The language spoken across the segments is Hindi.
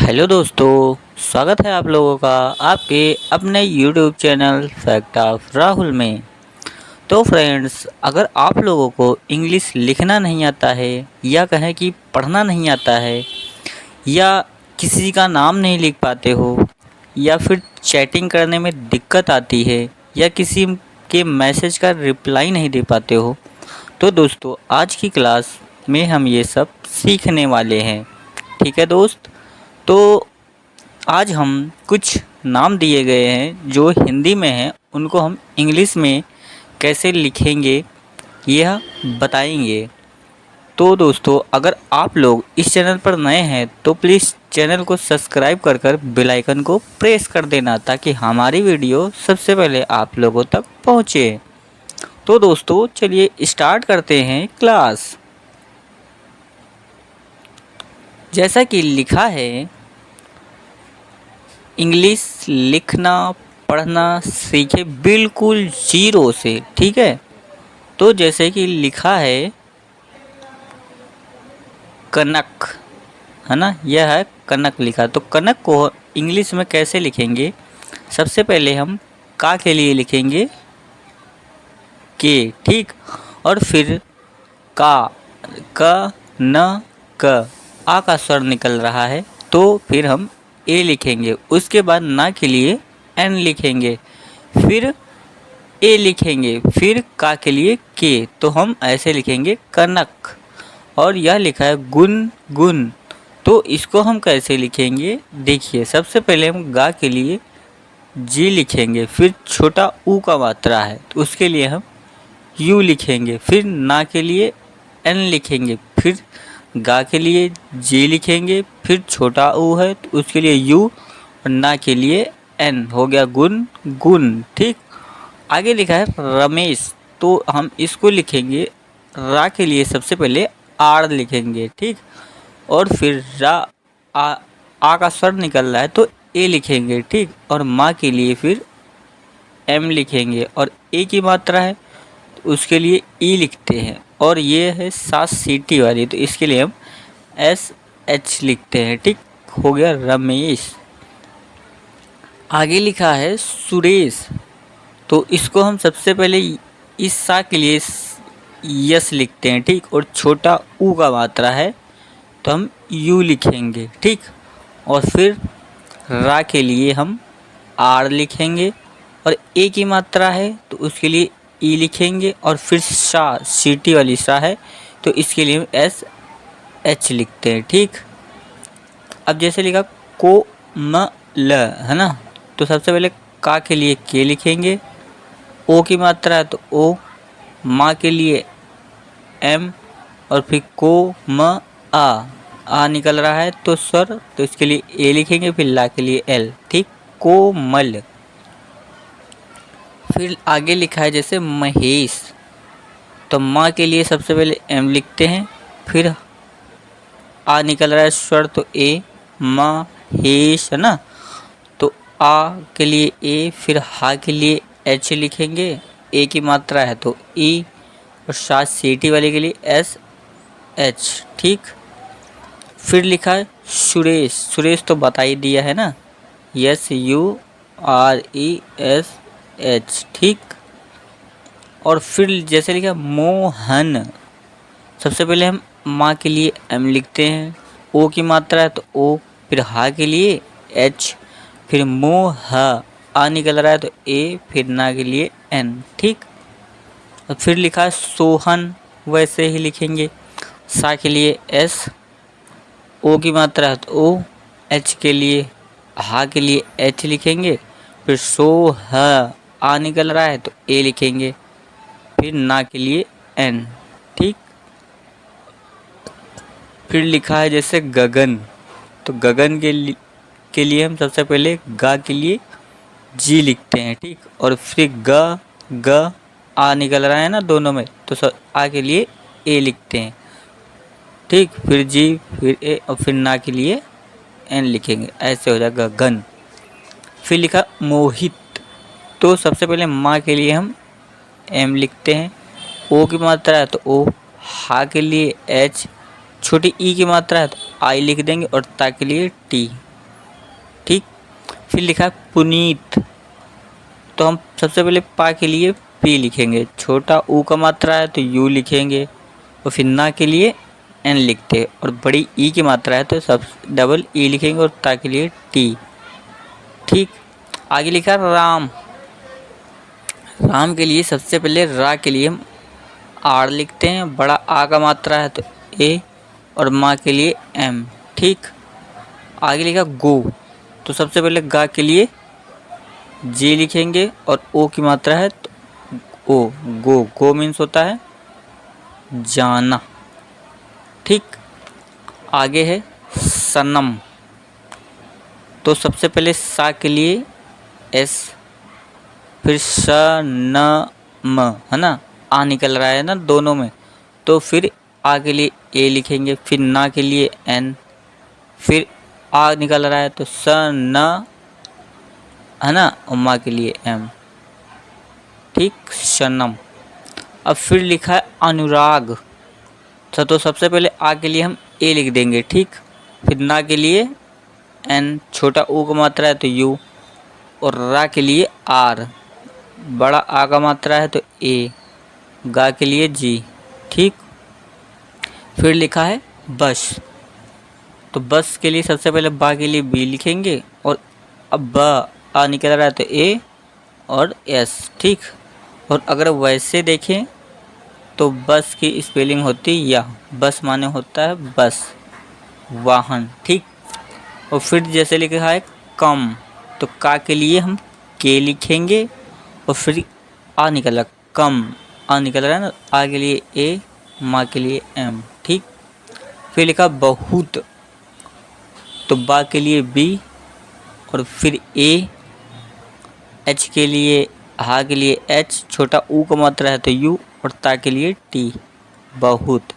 हेलो दोस्तों, स्वागत है आप लोगों का आपके अपने YouTube channel fact of Rahul में। तो फ्रेंड्स, अगर आप लोगों को इंग्लिश लिखना नहीं आता है या कहें कि पढ़ना नहीं आता है या किसी का नाम नहीं लिख पाते हो या फिर चैटिंग करने में दिक्कत आती है या किसी के मैसेज का रिप्लाई नहीं दे पाते हो, तो दोस्तों आज की क्लास में हम ये सब सीखने वाले हैं। ठीक है दोस्त। तो आज हम कुछ नाम दिए गए हैं जो हिंदी में हैं, उनको हम इंग्लिश में कैसे लिखेंगे यह बताएंगे। तो दोस्तों, अगर आप लोग इस चैनल पर नए हैं तो प्लीज़ चैनल को सब्सक्राइब कर बेल आइकन को प्रेस कर देना ताकि हमारी वीडियो सबसे पहले आप लोगों तक पहुंचे। तो दोस्तों चलिए स्टार्ट करते हैं क्लास। जैसा कि लिखा है, इंग्लिश लिखना पढ़ना सीखे बिल्कुल ज़ीरो से। ठीक है। तो जैसे कि लिखा है कनक, है ना, यह है कनक लिखा। तो कनक को इंग्लिश में कैसे लिखेंगे? सबसे पहले हम का के लिए लिखेंगे के, ठीक। और फिर का, क न क, आ का स्वर निकल रहा है तो फिर हम ए लिखेंगे। उसके बाद ना के लिए एन लिखेंगे, फिर ए लिखेंगे, फिर का के लिए के। तो हम ऐसे लिखेंगे कनक। और यह लिखा है गुन गुन, तो इसको हम कैसे लिखेंगे? देखिए, सबसे पहले हम गा के लिए जी लिखेंगे, फिर छोटा ऊ का मात्रा है तो उसके लिए हम यू लिखेंगे, फिर ना के लिए एन लिखेंगे, फिर गा के लिए जी लिखेंगे, फिर छोटा ऊ है तो उसके लिए यू और ना के लिए एन। हो गया गुन गुन, ठीक। आगे लिखा है रमेश, तो हम इसको लिखेंगे रा के लिए सबसे पहले आर लिखेंगे, ठीक। और फिर रा आ का स्वर निकल रहा है तो ए लिखेंगे, ठीक। और माँ के लिए फिर एम लिखेंगे और ए की मात्रा है तो उसके लिए ई लिखते हैं। और ये है 7 सीटी वाली तो इसके लिए हम एस एच लिखते हैं, ठीक। हो गया रमेश। आगे लिखा है सुरेश, तो इसको हम सबसे पहले इस सा के लिए यस लिखते हैं, ठीक। और छोटा ऊ का मात्रा है तो हम यू लिखेंगे, ठीक। और फिर रा के लिए हम आर लिखेंगे और ए की मात्रा है तो उसके लिए ई लिखेंगे। और फिर सा, सीटी वाली सा है तो इसके लिए हम एस एच लिखते हैं, ठीक। अब जैसे लिखा को म ल, है ना, तो सबसे पहले का के लिए के लिखेंगे, ओ की मात्रा है तो ओ, माँ के लिए एम, और फिर को म आ निकल रहा है तो स्वर तो इसके लिए ए लिखेंगे, फिर ला के लिए एल, ठीक। कोमल। फिर आगे लिखा है जैसे महेश, तो माँ के लिए सबसे पहले एम लिखते हैं, फिर आ निकल रहा है स्वर तो ए, माँ हेश, है ना, तो आ के लिए ए, फिर हा के लिए एच लिखेंगे, ए की मात्रा है तो ई, और साथ सीटी वाले के लिए एस एच, ठीक। फिर लिखा है सुरेश, सुरेश तो बता ही दिया है ना, S U R E S H, ठीक। और फिर जैसे लिखा मोहन, सबसे पहले हम माँ के लिए एम लिखते हैं, ओ की मात्रा है तो ओ, फिर हा के लिए एच, फिर मोह आ निकल रहा है तो ए, फिर ना के लिए एन, ठीक। और फिर लिखा है सोहन, वैसे ही लिखेंगे, सा के लिए एस, ओ की मात्रा है तो ओ, एच के लिए हा के लिए एच लिखेंगे, फिर सो ह आ निकल रहा है तो ए लिखेंगे, फिर ना के लिए एन, ठीक। फिर लिखा है जैसे गगन, तो गगन के लिए हम सबसे पहले गा के लिए जी लिखते हैं, ठीक। और फिर ग आ निकल रहा है ना दोनों में तो आ के लिए ए लिखते हैं, ठीक। फिर जी, फिर ए, और फिर ना के लिए एन लिखेंगे, ऐसे हो जाएगा गगन। फिर लिखा मोहित, तो सबसे पहले माँ के लिए हम एम लिखते हैं, ओ की मात्रा है तो ओ, हा के लिए एच, छोटी ई की मात्रा है तो आई लिख देंगे और ता के लिए टी, फिर लिखा है पुनीत, तो हम सबसे पहले पा के लिए पी लिखेंगे, छोटा ऊ का मात्रा है तो यू लिखेंगे, और फिर ना के लिए एन लिखते हैं, और बड़ी ई की मात्रा है तो सब डबल ई लिखेंगे, और ता के लिए टी। ठीक, आगे लिखा राम। राम के लिए सबसे पहले रा के लिए हम आर लिखते हैं, बड़ा आ का मात्रा है तो ए, और माँ के लिए एम। ठीक, आगे लिखा गो, तो सबसे पहले गा के लिए जी लिखेंगे, और ओ की मात्रा है तो ओ, गो। गो मीन्स होता है जाना। ठीक, आगे है सनम, तो सबसे पहले सा के लिए एस, फिर स न म, है ना, आ निकल रहा है ना दोनों में, तो फिर आ के लिए ए लिखेंगे, फिर ना के लिए एन, फिर आ निकल रहा है तो स न, है ना, और माँ के लिए एम। ठीक, सनम। अब फिर लिखा है अनुराग, तो सबसे पहले आ के लिए हम ए लिख देंगे। ठीक, फिर ना के लिए एन, छोटा ऊ का मात्रा है तो यू, और रा के लिए आर, बड़ा आ का मात्रा है तो ए, गा के लिए जी। ठीक, फिर लिखा है बस, तो बस के लिए सबसे पहले बा के लिए बी लिखेंगे, और अब ब आ निकल रहा है तो ए और एस। ठीक, और अगर वैसे देखें तो बस की स्पेलिंग होती है या, बस माने होता है बस, वाहन। ठीक, और फिर जैसे लिखा है कम, तो का के लिए हम के लिखेंगे, और फिर आ निकल रहा कम, आ निकल रहा है ना, आ के लिए ए, माँ के लिए एम। ठीक, फिर लिखा बहुत, तो बा के लिए बी, और फिर ए, एच के लिए, हा के लिए एच, छोटा ऊ का मात्रा है तो यू, और ता के लिए टी, बहुत।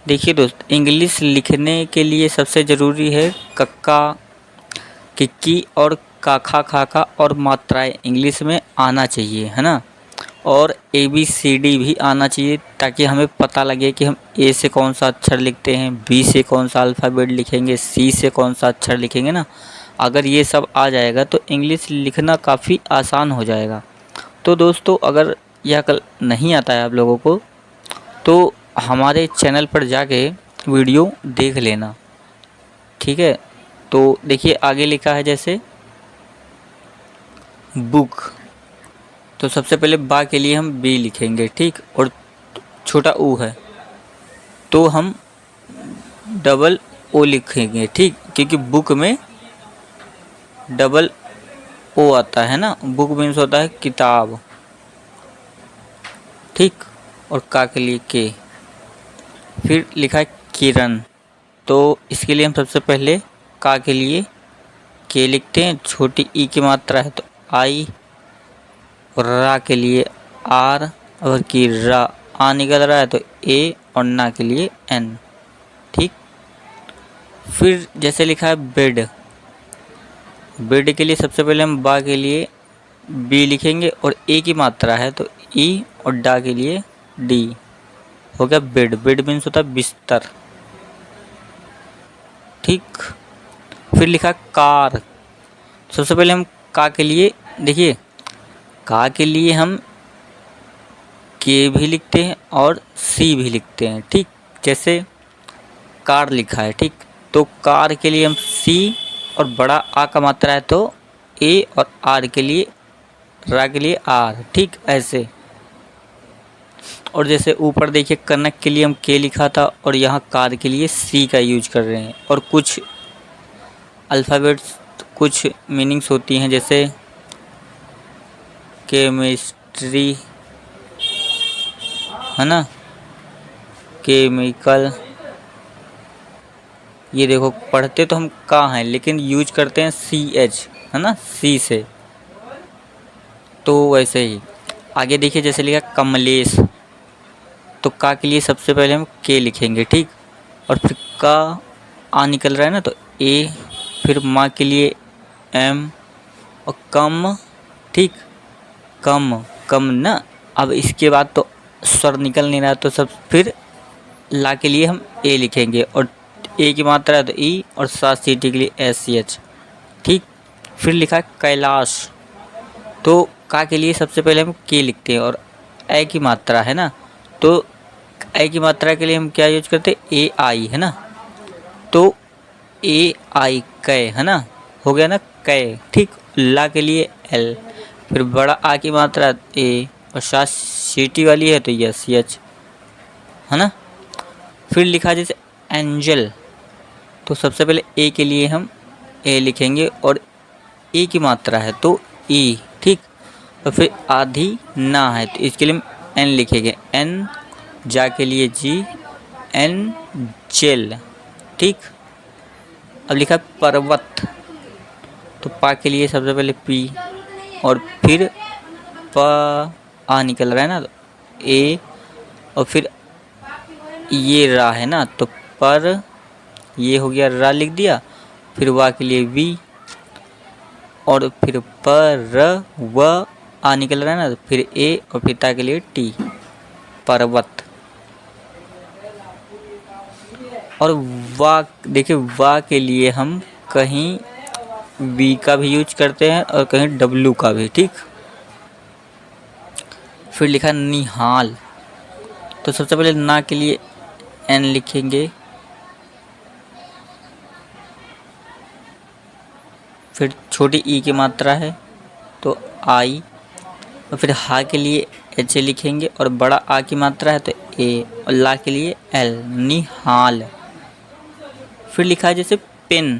देखिए दोस्त, इंग्लिश लिखने के लिए सबसे ज़रूरी है कक्का, किक्की और काखा खाका और मात्राएं इंग्लिश में आना चाहिए, है ना, और ABCD भी आना चाहिए, ताकि हमें पता लगे कि हम ए से कौन सा अक्षर लिखते हैं, बी से कौन सा अल्फ़ाबेट लिखेंगे, सी से कौन सा अक्षर लिखेंगे ना। अगर ये सब आ जाएगा तो इंग्लिश लिखना काफ़ी आसान हो जाएगा। तो दोस्तों, अगर यह कल नहीं आता है आप लोगों को, तो हमारे चैनल पर जाके वीडियो देख लेना। ठीक है, तो देखिए आगे लिखा है जैसे बुक, तो सबसे पहले बा के लिए हम बी लिखेंगे। ठीक, और छोटा ऊ है तो हम डबल ओ लिखेंगे। ठीक, क्योंकि बुक में डबल ओ आता है ना, बुक मीन्स होता है किताब। ठीक, और का के लिए के। फिर लिखा है किरण, तो इसके लिए हम सबसे पहले का के लिए के लिखते हैं, छोटी ई की मात्रा है तो आई, और रा के लिए आर, और की रा आ निकल रहा है तो ए, और ना के लिए एन। ठीक, फिर जैसे लिखा है बेड, बेड के लिए सबसे पहले हम बा के लिए बी लिखेंगे, और ए की मात्रा है तो ई, और डा के लिए डी, हो गया बेड। बेड मीन्स होता है बिस्तर। ठीक, फिर लिखा कार, सबसे पहले हम का के लिए, देखिए का के लिए हम के भी लिखते हैं और सी भी लिखते हैं। ठीक, जैसे कार लिखा है। ठीक, तो कार के लिए हम सी, और बड़ा आ का मात्रा है तो ए, और आर के लिए, रा के लिए आर। ठीक, ऐसे। और जैसे ऊपर देखिए कनक के लिए हम के लिखा था, और यहाँ कार के लिए सी का यूज कर रहे हैं, और कुछ अल्फ़ाबेट्स, कुछ मीनिंग्स होती हैं, जैसे केमिस्ट्री, है ना, केमिकल। ये देखो, पढ़ते तो हम का हैं लेकिन यूज करते हैं CH, है ना, सी से। तो वैसे ही आगे देखिए जैसे लिखा कमलेश, तो का के लिए सबसे पहले हम के लिखेंगे। ठीक, और फिर का आ निकल रहा है ना तो ए, फिर माँ के लिए एम, और कम। ठीक, कम, कम ना। अब इसके बाद तो स्वर निकल नहीं रहा, तो सब फिर ला के लिए हम ए लिखेंगे, और ए की मात्रा है तो ई, और साथ सीटी के लिए SCH। ठीक, फिर लिखा है कैलाश, तो का के लिए सबसे पहले हम के लिखते हैं और ए की मात्रा है ना, तो ए की मात्रा के लिए हम क्या यूज करते हैं, ए आई है ना, तो ए आई कै है ना, हो गया ना कै, ठीक। ला के लिए एल, फिर बड़ा आ की मात्रा ए, और साथ सीटी वाली है तो यस एच है ना। फिर लिखा जैसे एंजल, तो सबसे पहले ए के लिए हम ए लिखेंगे और ए की मात्रा है तो ई, ठीक। और फिर आधी ना है तो इसके लिए हम एन लिखेंगे, एन। जा के लिए जी, एन जेल, ठीक। अब लिखा है पर्वत, तो पा के लिए सबसे पहले पी और फिर प आ निकल रहा है ना, तो ए, और फिर ये रा है ना, तो पर, ये हो गया रा लिख दिया, फिर वा के लिए वी, और फिर पर व आ निकल रहा है ना, तो फिर ए, और फिर ता के लिए टी, पर्वत। और वा, देखिए वा के लिए हम कहीं वी का भी यूज करते हैं और कहीं डब्लू का भी, ठीक। फिर लिखा निहाल, तो सबसे पहले ना के लिए एन लिखेंगे, फिर छोटी ई की मात्रा है तो आई, और फिर हा के लिए एच ए लिखेंगे और बड़ा आ की मात्रा है तो ए, और ला के लिए एल, निहाल। फिर लिखा है जैसे पेन,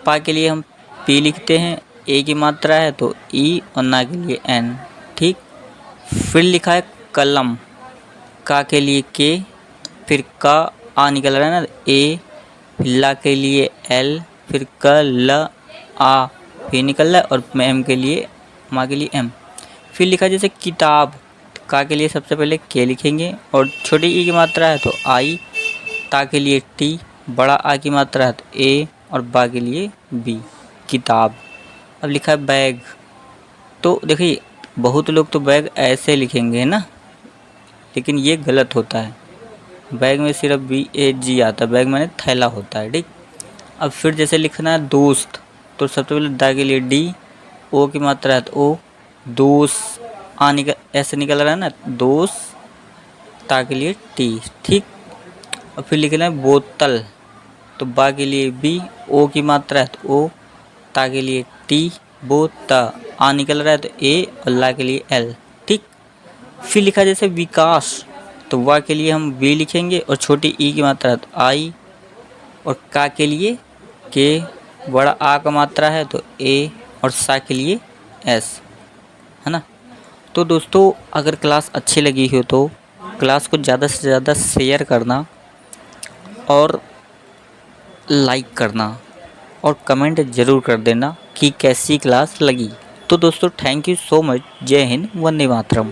पा के लिए हम पी लिखते हैं, ए की मात्रा है तो ई, और ना के लिए एन, ठीक। फिर लिखा है कलम, का के लिए के, फिर का आ निकल रहा है ना, ए, ला के लिए एल, फिर क ल आ, फिर निकल रहा है, और एम के लिए, माँ के लिए एम। फिर लिखा जैसे किताब, का के लिए सबसे पहले के लिखेंगे और छोटी ई की मात्रा है तो आई, ता के लिए टी, बड़ा आ की मात्रा है तो ए, और बा के लिए बी, किताब। अब लिखा है बैग, तो देखिए बहुत लोग तो बैग ऐसे लिखेंगे है ना, लेकिन ये गलत होता है। बैग में सिर्फ बी ए जी आता है, बैग माने थैला होता है, ठीक। अब फिर जैसे लिखना है दोस्त, तो सबसे पहले दा के लिए डी, ओ की मात्रा है तो ओ, दोस्त आ निकल ऐसे निकल रहा है ना, दोस्त, ता के लिए टी, ठीक। और फिर लिखना है बोतल, तो बा के लिए बी, ओ की मात्रा है तो ओ, ता के लिए टी, बो ता, आ निकल रहा है तो ए, और ला के लिए एल, ठीक। फिर लिखा जैसे विकास, तो वा के लिए हम वी लिखेंगे और छोटी ई की मात्रा है तो आई, और का के लिए के, बड़ा आ का मात्रा है तो ए, और सा के लिए एस, है ना। तो दोस्तों अगर क्लास अच्छी लगी हो तो क्लास को ज़्यादा से ज़्यादा शेयर करना और लाइक करना और कमेंट ज़रूर कर देना कि कैसी क्लास लगी। तो दोस्तों थैंक यू सो मच। जय हिंद, वंदे मातरम।